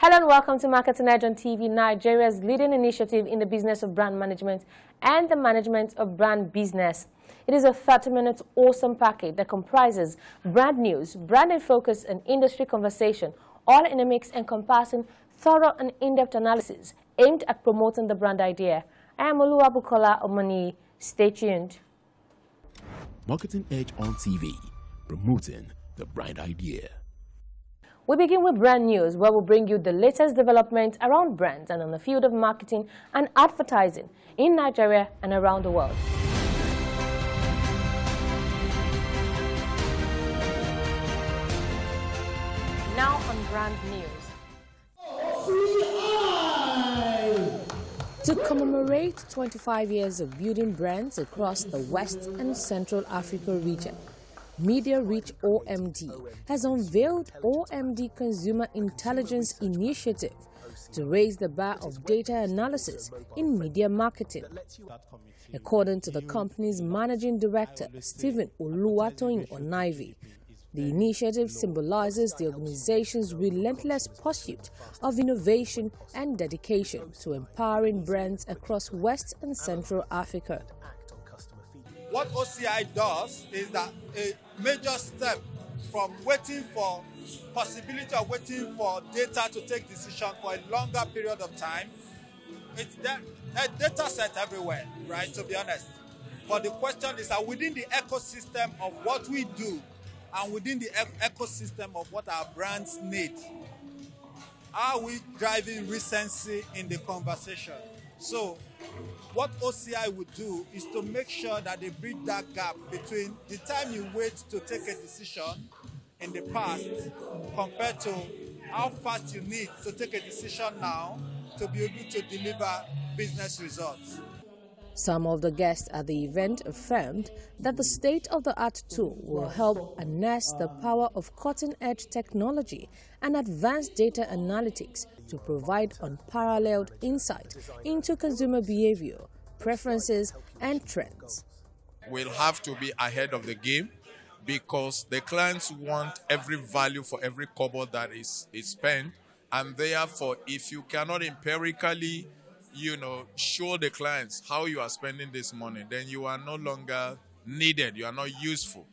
Hello and welcome to Marketing Edge on TV, Nigeria's leading initiative in the business of brand management and the management of brand business. It is a 30-minute awesome package that comprises brand news, branding focus, and industry conversation, all in a mix encompassing thorough and in-depth analysis aimed at promoting the brand idea. I am Oluwabukola Omani. Stay tuned. Marketing Edge on TV, promoting the brand idea. We begin with brand news, where we'll bring you the latest developments around brands and on the field of marketing and advertising in Nigeria and around the world. Now on brand news. To commemorate 25 years of building brands across the West and Central Africa region, Media Reach OMD has unveiled OMD Consumer Intelligence Initiative to raise the bar of data analysis in media marketing. According to the company's managing director, Stephen Oluwatoyin Onaivi, the initiative symbolizes the organization's relentless pursuit of innovation and dedication to empowering brands across West and Central Africa. What OCI does is that a major step from waiting for possibility of waiting for data to take decision for a longer period of time. It's a data set everywhere, right, to be honest. But the question is that within the ecosystem of what we do and within the ecosystem of what our brands need, are we driving recency in the conversation? So what OCI would do is to make sure that they bridge that gap between the time you wait to take a decision in the past compared to how fast you need to take a decision now to be able to deliver business results. Some of the guests at the event affirmed that the state-of-the-art tool will help harness the power of cutting-edge technology and advanced data analytics to provide unparalleled insight into consumer behavior, preferences, and trends. We'll have to be ahead of the game because the clients want every value for every kobo that is spent, and therefore, if you cannot empirically show the clients how you are spending this money, then you are no longer needed, you are not useful.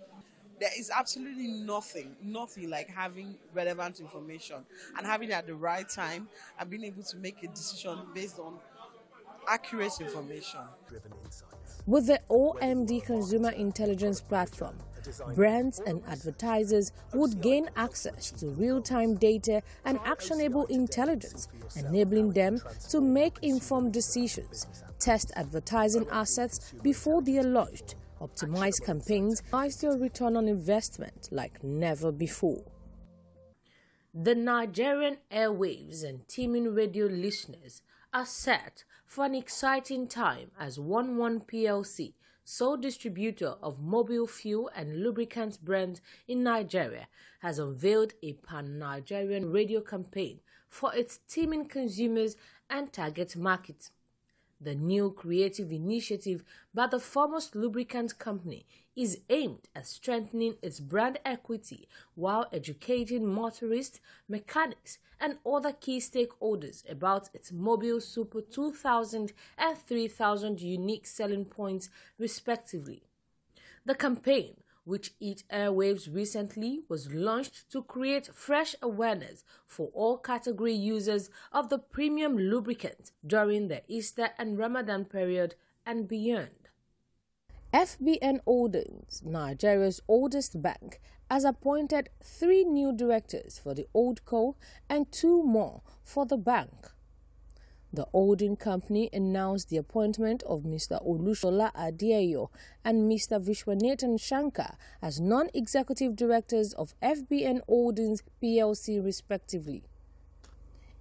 There is absolutely nothing like having relevant information and having it at the right time and being able to make a decision based on accurate information. With the OMD Consumer Intelligence Platform, brands and advertisers would gain access to real-time data and actionable intelligence, enabling them to make informed decisions, test advertising assets before they are launched, optimize campaigns, optimize their return on investment like never before. The Nigerian airwaves and teeming radio listeners are set for an exciting time as 11 PLC, sole distributor of mobile fuel and lubricants brands in Nigeria, has unveiled a pan-Nigerian radio campaign for its teeming consumers and target market. The new creative initiative by the foremost lubricant company is aimed at strengthening its brand equity while educating motorists, mechanics, and other key stakeholders about its mobile Super 2000 and 3000 unique selling points, respectively. The campaign, which hit airwaves recently, was launched to create fresh awareness for all category users of the premium lubricant during the Easter and Ramadan period and beyond. FBN Holdings, Nigeria's oldest bank, has appointed 3 new directors for the Holdco and 2 more for the bank. The holding company announced the appointment of Mr. Olushola Adeyo and Mr. Vishwanathan Shankar as non-executive directors of FBN Holdings PLC respectively.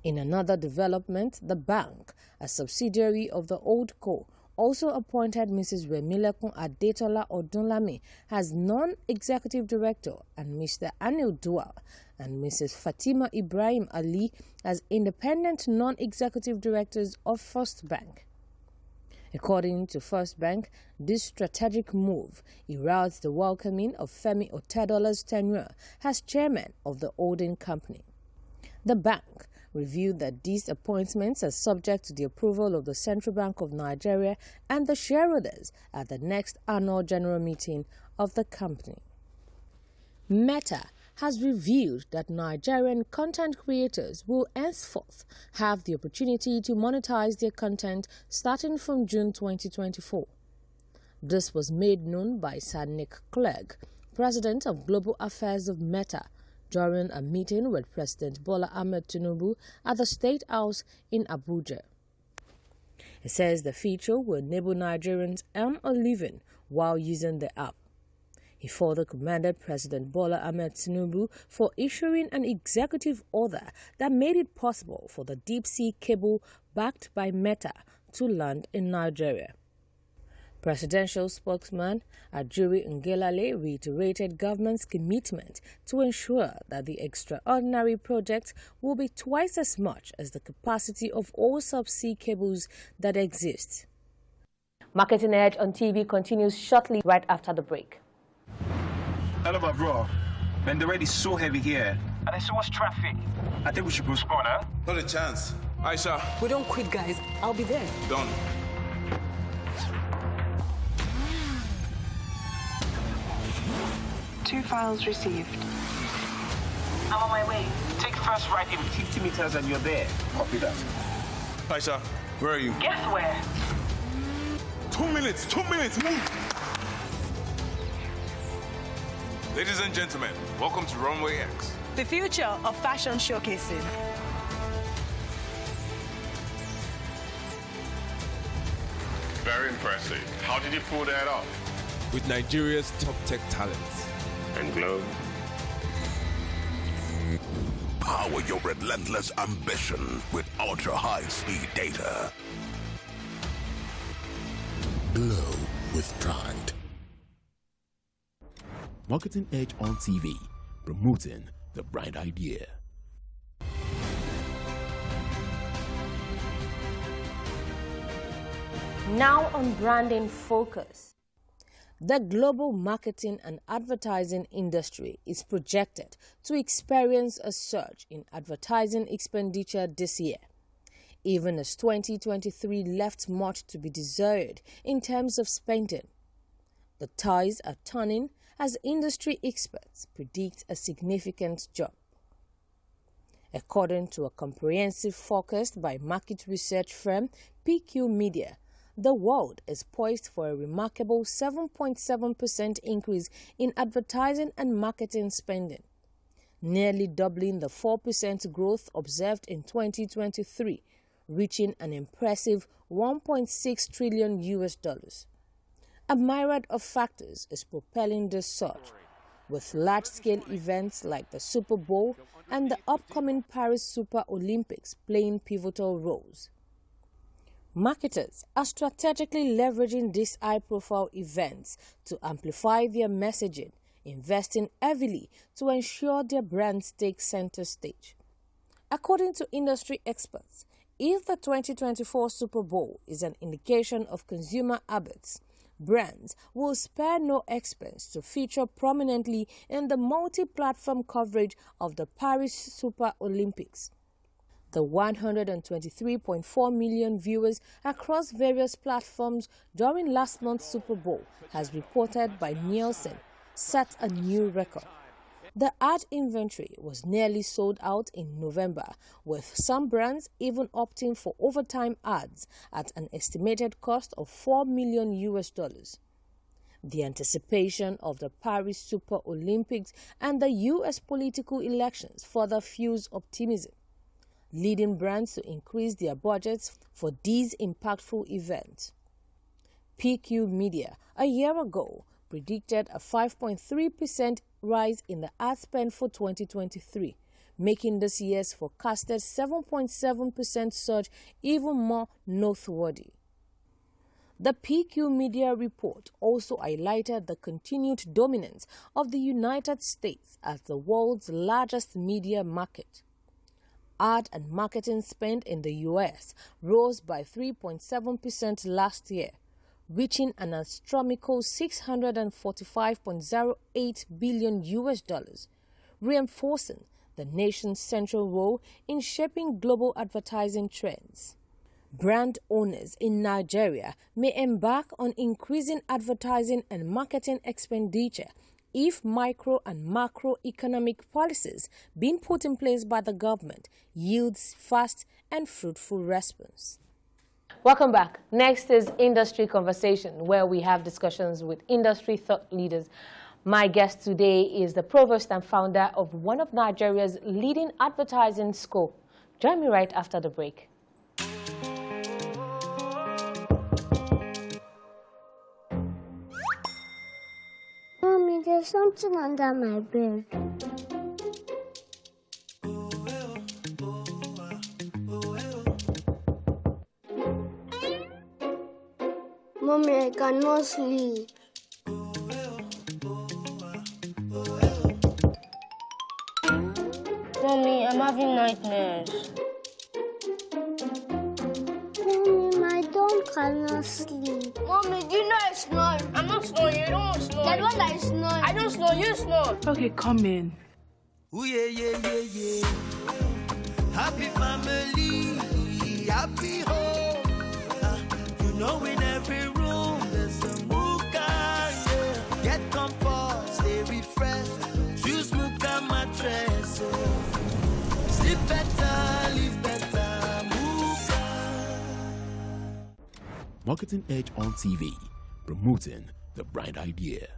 In another development, the bank, a subsidiary of the Holdco, also appointed Mrs. Remilekun Adetola Odunlami as non-executive director and Mr. Anil Dua and Mrs. Fatima Ibrahim Ali as independent non-executive directors of First Bank. According to First Bank, this strategic move heralds the welcoming of Femi Otedola's tenure as chairman of the holding company. The bank, revealed that these appointments are subject to the approval of the Central Bank of Nigeria and the shareholders at the next annual general meeting of the company. Meta has revealed that Nigerian content creators will henceforth have the opportunity to monetize their content starting from June 2024. This was made known by Sir Nick Clegg, President of Global Affairs of Meta, during a meeting with President Bola Ahmed Tinubu at the State House in Abuja. He says the feature will enable Nigerians earn a living while using the app. He further commended President Bola Ahmed Tinubu for issuing an executive order that made it possible for the deep-sea cable backed by Meta to land in Nigeria. Presidential spokesman Ajuri Ngelale reiterated government's commitment to ensure that the extraordinary project will be twice as much as the capacity of all subsea cables that exist. Marketing Edge on TV continues shortly right after the break. Hello, my bro. Man, the rain is so heavy here. And there's so much traffic. I think we should go score now. Not a chance. Aisha. We don't quit, guys. I'll be there. Done. Two files received. I'm on my way. Take first right in 50 meters and you're there. Copy that. Aisha, where are you? Guess where? 2 minutes. 2 minutes. Move. Ladies and gentlemen, welcome to Runway X. The future of fashion showcasing. Very impressive. How did you pull that off? With Nigeria's top tech talents. And Glow? Power your relentless ambition with ultra-high-speed data. Glow with pride. Marketing Edge on TV, promoting the bright idea. Now on Branding Focus. The global marketing and advertising industry is projected to experience a surge in advertising expenditure this year, even as 2023 left much to be desired in terms of spending. The tides are turning as industry experts predict a significant jump. According to a comprehensive forecast by market research firm PQ Media, the world is poised for a remarkable 7.7% increase in advertising and marketing spending, nearly doubling the 4% growth observed in 2023, reaching an impressive $1.6 trillion. A myriad of factors is propelling this surge, with large-scale events like the Super Bowl and the upcoming Paris Super Olympics playing pivotal roles. Marketers are strategically leveraging these high-profile events to amplify their messaging, investing heavily to ensure their brands take center stage. According to industry experts, if the 2024 Super Bowl is an indication of consumer habits, brands will spare no expense to feature prominently in the multi-platform coverage of the Paris Super Olympics. The 123.4 million viewers across various platforms during last month's Super Bowl, as reported by Nielsen, set a new record. The ad inventory was nearly sold out in November, with some brands even opting for overtime ads at an estimated cost of $4 million. The anticipation of the Paris Super Olympics and the U.S. political elections further fuels optimism, leading brands to increase their budgets for these impactful events. PQ Media, a year ago, predicted a 5.3% rise in the ad spend for 2023, making this year's forecasted 7.7% surge even more noteworthy. The PQ Media report also highlighted the continued dominance of the United States as the world's largest media market. Ad and marketing spend in the U.S. rose by 3.7% last year, reaching an astronomical $645.08 billion, reinforcing the nation's central role in shaping global advertising trends. Brand owners in Nigeria may embark on increasing advertising and marketing expenditure if micro and macroeconomic policies being put in place by the government yields fast and fruitful response. Welcome back. Next is Industry Conversation, where we have discussions with industry thought leaders. My guest today is the provost and founder of one of Nigeria's leading advertising school. Join me right after the break. Mommy, there's something under my bed. Mommy, I cannot sleep. Mommy, I'm having nightmares. Mommy, my dog cannot sleep. Mommy, do you know I snore? I'm not snoring. You don't snore. That one that is snoring. I don't snore. You snore. Okay, come in. Ooh, yeah, yeah, yeah, yeah. Happy family, happy home. You know in every room there's a Muka, yeah. Get comfort, stay refreshed. Choose Muka mattress. Sleep better, live better, Muka. Marketing Edge on TV, promoting the brand idea.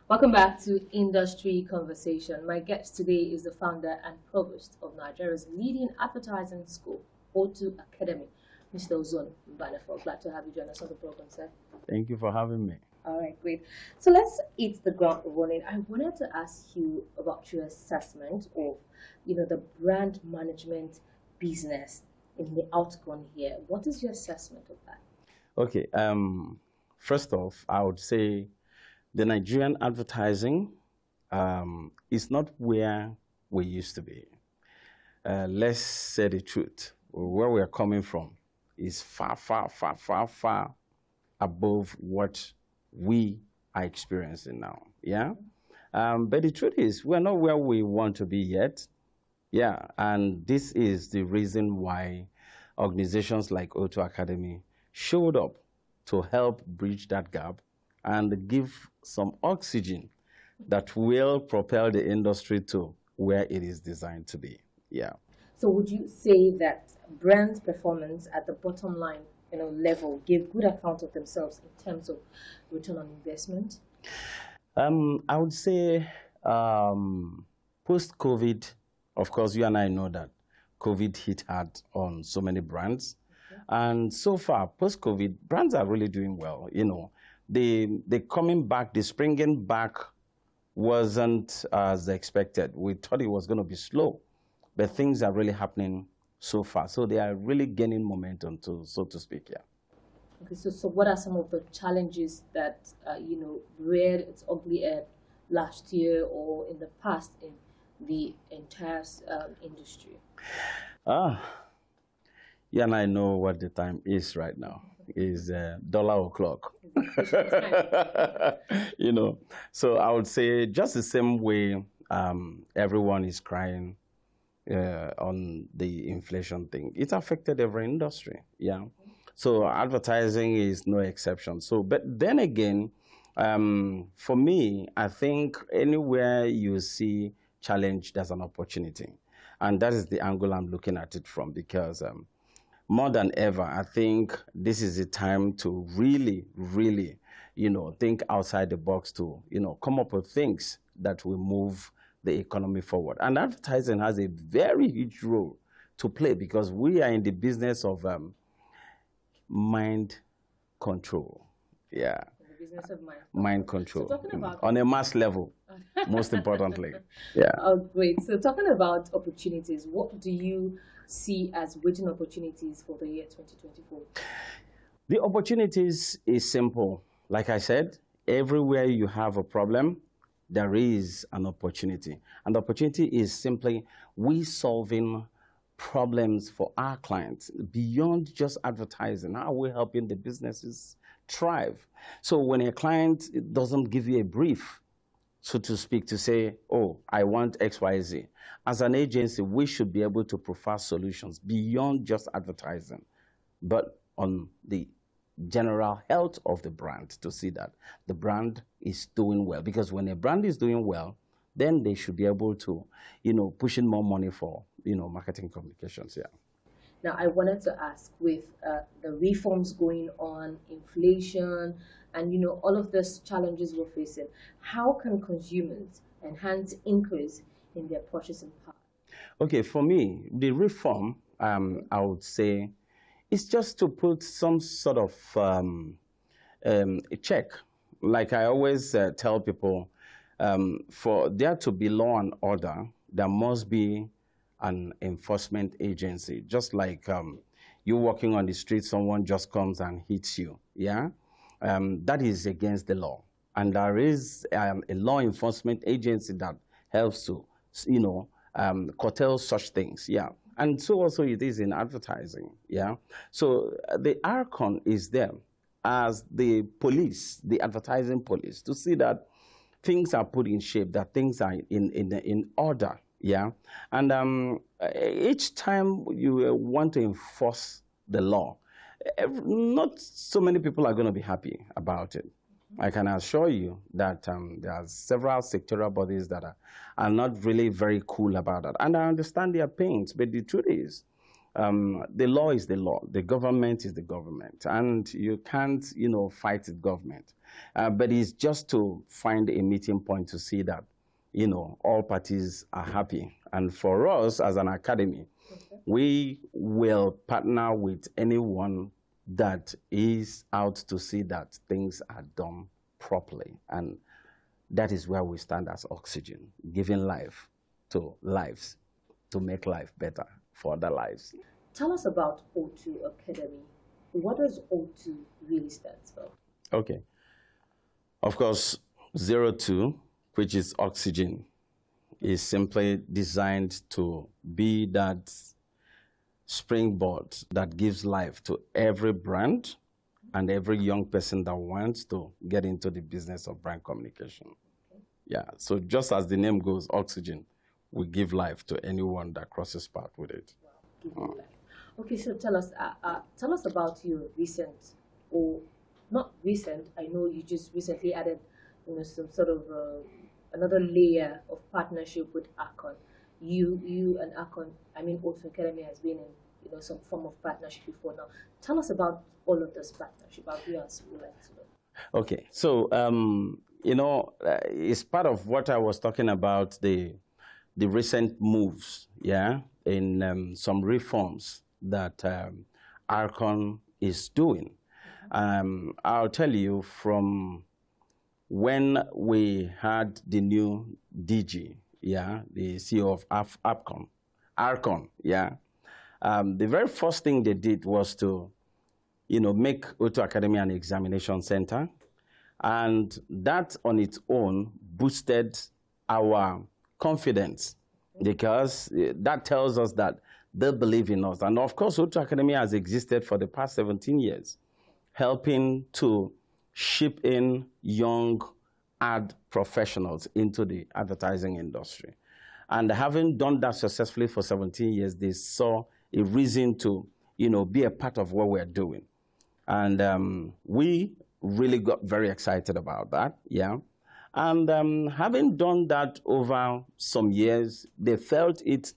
Welcome back to Industry Conversation. My guest today is the founder and provost of Nigeria's leading advertising school, O2 Academy, Mr. OZONE MBANEFO. Glad to have you join us on the program, sir. Thank you for having me. All right, great. So let's hit the ground running. I wanted to ask you about your assessment of, the brand management business in the outcome here. What is your assessment of that? Okay. First off, I would say the Nigerian advertising is not where we used to be. Let's say the truth. Where we are coming from is far, far, far, far, far above what we are experiencing now. Yeah. But the truth is, we're not where we want to be yet. Yeah. And this is the reason why organizations like O2 Academy showed up to help bridge that gap and give some oxygen that will propel the industry to where it is designed to be. Yeah. So would you say that brand performance at the bottom line, level gave good account of themselves in terms of return on investment? I would say post-COVID, of course, you and I know that COVID hit hard on so many brands. Okay. And so far, post-COVID, brands are really doing well. The coming back, the springing back wasn't as expected. We thought it was going to be slow, but things are really happening so far. So they are really gaining momentum, so to speak, yeah. Okay, so what are some of the challenges that, reared its ugly head last year or in the past in the entire industry? You and I know what the time is right now. Is $o'clock. So I would say just the same way everyone is crying on the inflation thing. It affected every industry, yeah. So advertising is no exception. So, but then again, for me, I think anywhere you see challenge, there's an opportunity. And that is the angle I'm looking at it from, because more than ever, I think this is the time to really, really, think outside the box to, come up with things that will move the economy forward. And advertising has a very huge role to play, because we are in the business of mind control. Yeah. The business of mind control. So talking about on a mass level, most importantly. Yeah. Oh, great. So talking about opportunities, what do you see as waiting opportunities for the year 2024? The opportunities is simple. Like I said, everywhere you have a problem, there is an opportunity. And the opportunity is simply we solving problems for our clients beyond just advertising. How are we helping the businesses thrive. So when a client doesn't give you a brief, so to speak, to say, oh, I want XYZ, as an agency, we should be able to provide solutions beyond just advertising, but on the general health of the brand, to see that the brand is doing well. Because when a brand is doing well, then they should be able to, push in more money for, marketing communications. Yeah. Now, I wanted to ask, with the reforms going on, inflation, and all of these challenges we're facing, how can consumers enhance increase in their purchasing power? Okay, for me, the reform, I would say, is just to put some sort of a check. Like I always tell people, for there to be law and order, there must be an enforcement agency. Just like you walking on the street, someone just comes and hits you, yeah? That is against the law. And there is a law enforcement agency that helps to, curtail such things, yeah. And so also it is in advertising, yeah. So the ARCON is there as the police, the advertising police, to see that things are put in shape, that things are in order, yeah. And each time you want to enforce the law, not so many people are going to be happy about it. I can assure you that there are several sectoral bodies that are not really very cool about that. And I understand their pains, but the truth is, the law is the law. The government is the government. And you can't, fight the government. But it's just to find a meeting point to see that, all parties are happy. And for us as an academy, we will partner with anyone that is out to see that things are done properly. And that is where we stand as Oxygen, giving life to lives, to make life better for other lives. Tell us about O2 Academy. What does O2 really stand for? Okay. Of course, 02, which is Oxygen, is simply designed to be that springboard that gives life to every brand and every young person that wants to get into the business of brand communication. Yeah, so just as the name goes, Oxygen, we give life to anyone that crosses path with it. Wow. Okay, so tell us about your recent, or not recent, I know you just recently added, some sort of another layer of partnership with ARCON. You and ARCON, O2 Academy has been in some form of partnership before now. Tell us about all of this partnership. Our viewers would like to know. Okay, so it's part of what I was talking about, the recent moves, yeah, in some reforms that ARCON is doing. I'll tell you, from when we had the new DG, yeah, the CEO of ARCON, yeah, the very first thing they did was to, make O2 Academy an examination center. And that on its own boosted our confidence, because that tells us that they believe in us. And of course, O2 Academy has existed for the past 17 years, helping to ship in young ad professionals into the advertising industry. And having done that successfully for 17 years, they saw a reason to, be a part of what we're doing. And we really got very excited about that, yeah. And having done that over some years, they felt it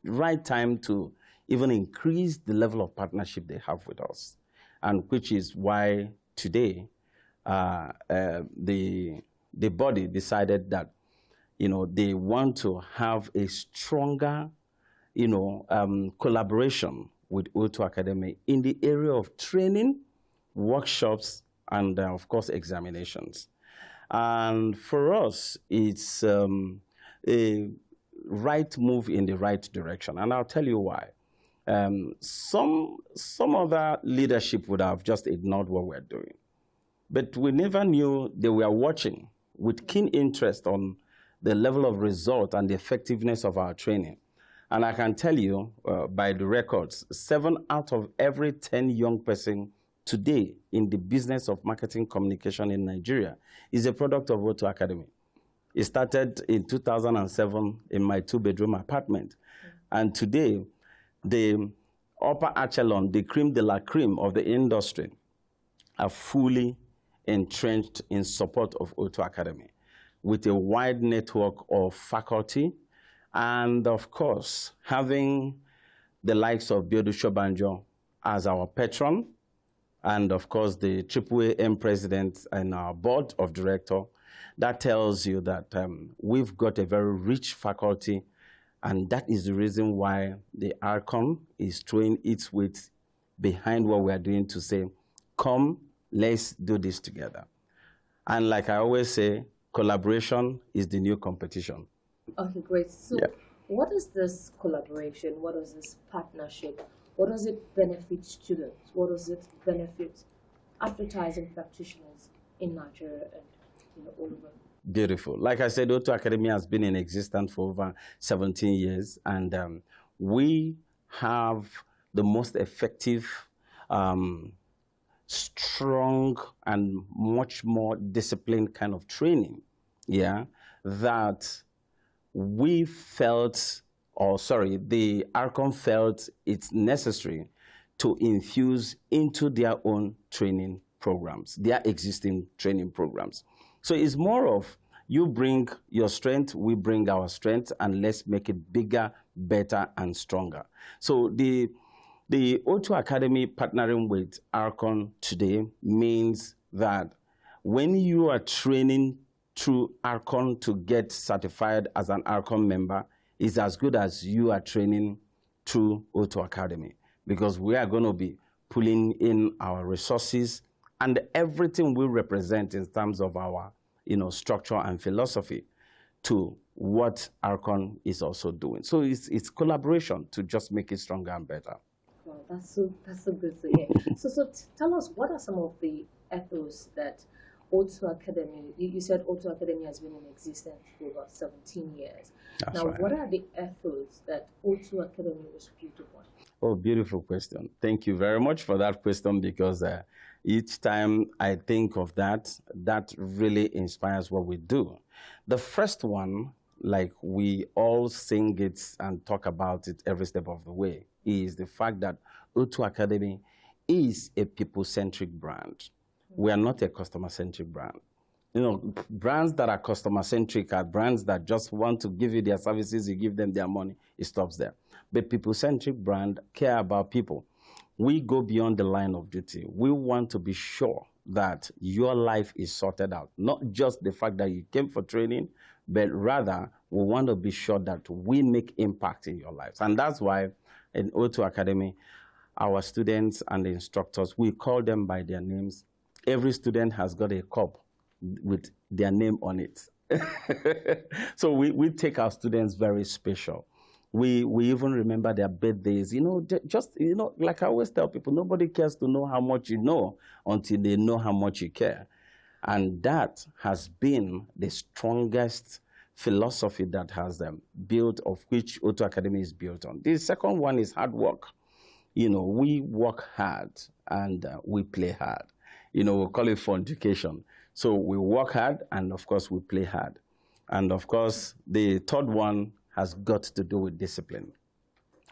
right time to even increase the level of partnership they have with us, and which is why today the body decided that they want to have a stronger collaboration with O2 Academy in the area of training, workshops, and of course examinations. And for us, it's a right move in the right direction, and I'll tell you why. Some other leadership would have just ignored what we're doing, but we never knew they were watching with keen interest on the level of result and the effectiveness of our training. And I can tell you by the records, 7 out of every 10 young person today in the business of marketing communication in Nigeria is a product of OZONE Academy. It started in 2007 in my 2-bedroom apartment. And today, the upper echelon, the creme de la creme of the industry, are fully entrenched in support of OZONE Academy with a wide network of faculty and, of course, having the likes of Biodu Shobanjo as our patron and, of course, the AAAM president and our board of directors. That tells you that we've got a very rich faculty, and that is the reason why the ARCON is throwing its weight behind what we are doing to say, come, let's do this together. And like I always say, collaboration is the new competition. Okay, great. So what is this collaboration? What is this partnership? What does it benefit students? What does it benefit advertising practitioners in Nigeria and all over? Beautiful. Like I said, OZONE Academy has been in existence for over 17 years, and we have the most effective, strong, and much more disciplined kind of training, that we felt, the ARCON felt it's necessary to infuse into their own training programs, their existing training programs. So it's more of you bring your strength, we bring our strength, and let's make it bigger, better, and stronger. So the OZONE Academy partnering with ARCON today means that when you are training through ARCON to get certified as an ARCON member, it's as good as you are training through OZONE Academy, because we are going to be pulling in our resources and everything we represent in terms of our structure and philosophy to what ARCON is also doing. So it's collaboration to just make it stronger and better. Wow, that's so good to hear. so tell us, what are some of the ethos that OZONE Academy, you said OZONE Academy has been in existence for about 17 years. That's now, right. What are the ethos that OZONE Academy was built upon? Oh, beautiful question. Thank you very much for that question, because each time I think of that, that really inspires what we do. The first one, like we all sing it and talk about it every step of the way, is the fact that OZONE Academy is a people-centric brand. We are not a customer-centric brand. Brands that are customer-centric are brands that just want to give you their services, you give them their money, it stops there. But people-centric brand care about people. We go beyond the line of duty. We want to be sure that your life is sorted out. Not just the fact that you came for training, but rather we want to be sure that we make impact in your lives. And that's why in OZONE Academy, our students and the instructors, we call them by their names. Every student has got a cup with their name on it. So we take our students very special. We even remember their birthdays. Like I always tell people, nobody cares to know how much you know until they know how much you care. And that has been the strongest philosophy that has built, of which OZONE Academy is built on. The second one is hard work. We work hard and we play hard. We call it for education. So we work hard and, of course, we play hard. And, of course, the third one has got to do with discipline.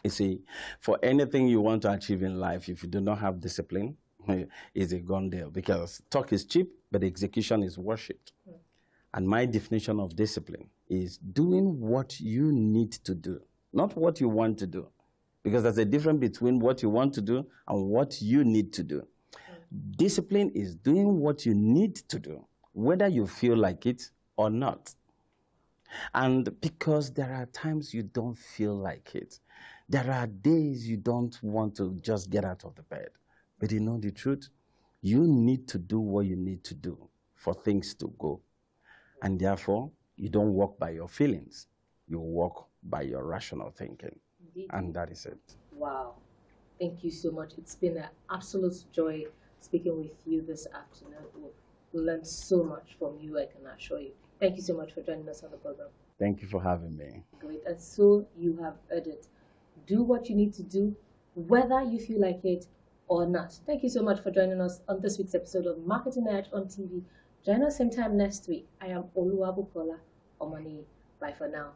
You see, for anything you want to achieve in life, if you do not have discipline, it's a gone deal, because talk is cheap, but execution is worshipped. And my definition of discipline is doing what you need to do, not what you want to do, because there's a difference between what you want to do and what you need to do. Discipline is doing what you need to do, whether you feel like it or not. And because there are times you don't feel like it. There are days you don't want to just get out of the bed. But you know the truth? You need to do what you need to do for things to go. And therefore, you don't walk by your feelings. You walk by your rational thinking. Indeed. And that is it. Wow. Thank you so much. It's been an absolute joy speaking with you this afternoon. We learned so much from you, I can assure you. Thank you so much for joining us on the program. Thank you for having me. Great. And so you have heard it. Do what you need to do, whether you feel like it or not. Thank you so much for joining us on this week's episode of Marketing Edge on TV. Join us same time next week. I am Oluwabukola Omani. Bye for now.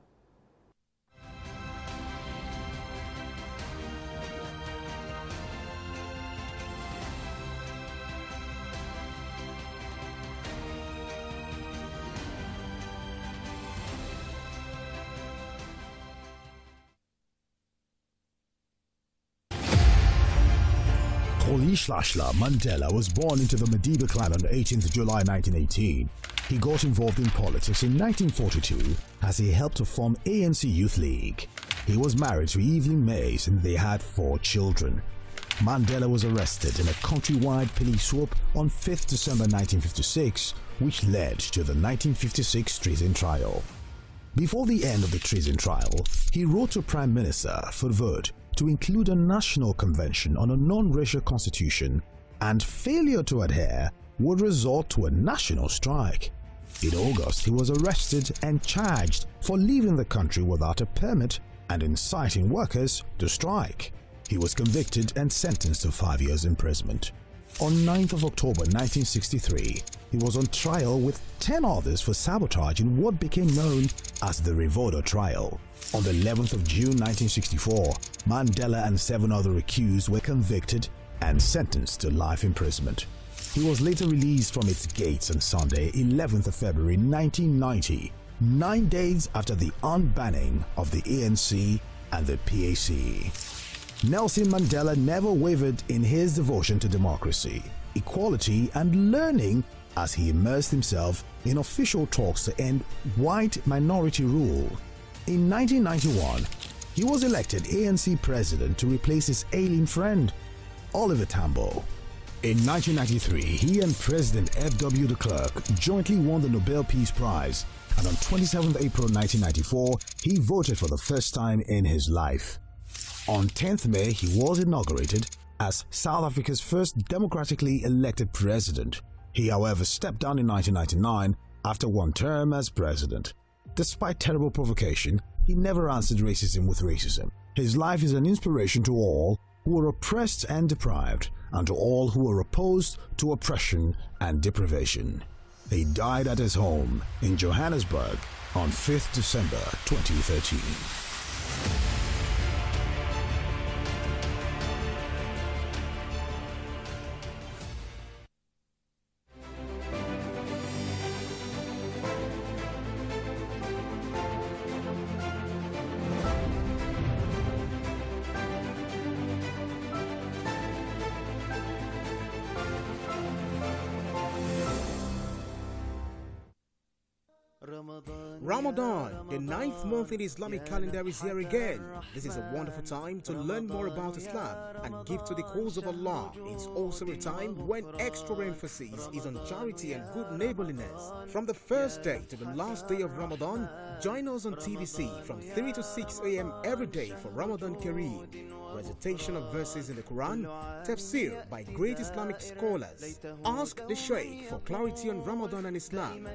Kolishashla Mandela was born into the Madiba clan on 18th July 1918. He got involved in politics in 1942 as he helped to form ANC Youth League. He was married to Evelyn Mays and they had 4 children. Mandela was arrested in a countrywide police swoop on 5th December 1956, which led to the 1956 treason trial. Before the end of the treason trial, he wrote to Prime Minister Provost to include a national convention on a non-racial constitution, and failure to adhere would result to a national strike. In August, he was arrested and charged for leaving the country without a permit and inciting workers to strike. He was convicted and sentenced to 5 years imprisonment. On 9th of October 1963, he was on trial with 10 others for sabotage in what became known as the Revolver trial. On the 11th of June 1964, Mandela and 7 other accused were convicted and sentenced to life imprisonment. He was later released from its gates on Sunday, 11th of February 1990, 9 days after the unbanning of the ANC and the PAC. Nelson Mandela never wavered in his devotion to democracy, equality, and learning as he immersed himself in official talks to end white minority rule. In 1991, he was elected ANC president to replace his ailing friend, Oliver Tambo. In 1993, he and President F.W. de Klerk jointly won the Nobel Peace Prize, and on 27th April 1994, he voted for the first time in his life. On 10th May, he was inaugurated as South Africa's first democratically elected president. He, however, stepped down in 1999 after 1 term as president. Despite terrible provocation, he never answered racism with racism. His life is an inspiration to all who are oppressed and deprived, and to all who are opposed to oppression and deprivation. He died at his home in Johannesburg on 5th December 2013. Ramadan, the 9th month in the Islamic calendar, is here again. This is a wonderful time to learn more about Islam and give to the cause of Allah. It's also a time when extra emphasis is on charity and good neighborliness. From the first day to the last day of Ramadan, join us on TVC from 3 to 6 a.m. every day for Ramadan Kareem. Recitation of verses in the Quran, tafsir by great Islamic scholars. Ask the Sheikh for clarity on Ramadan and Islam.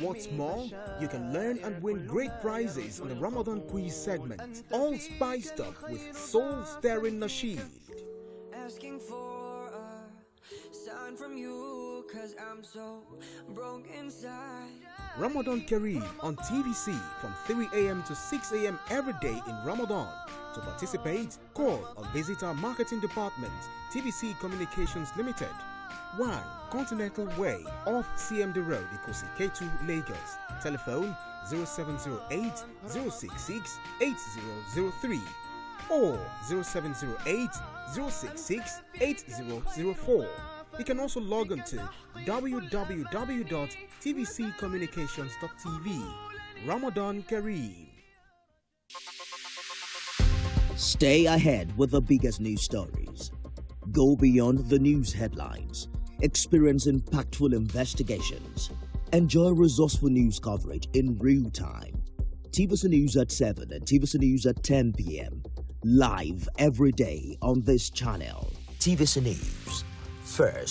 What's more, you can learn and win great prizes in the Ramadan quiz segment, all spiced up with soul-stirring nasheed. Asking for a sign from you, 'cause I'm so broke inside. Ramadan Kareem on TVC from 3 a.m. to 6 a.m. every day in Ramadan. To participate, call or visit our marketing department, TVC Communications Limited, 1 Continental Way, off CMD Road, Ikosi K2, Lagos. Telephone 0708 066 8003 or 0708 066 8004. You can also log on to www.tvccommunications.tv. Ramadan Kareem. Stay ahead with the biggest news stories. Go beyond the news headlines. Experience impactful investigations. Enjoy resourceful news coverage in real time. TVC News at 7 and TVC News at 10 p.m. Live every day on this channel. TVC News. First.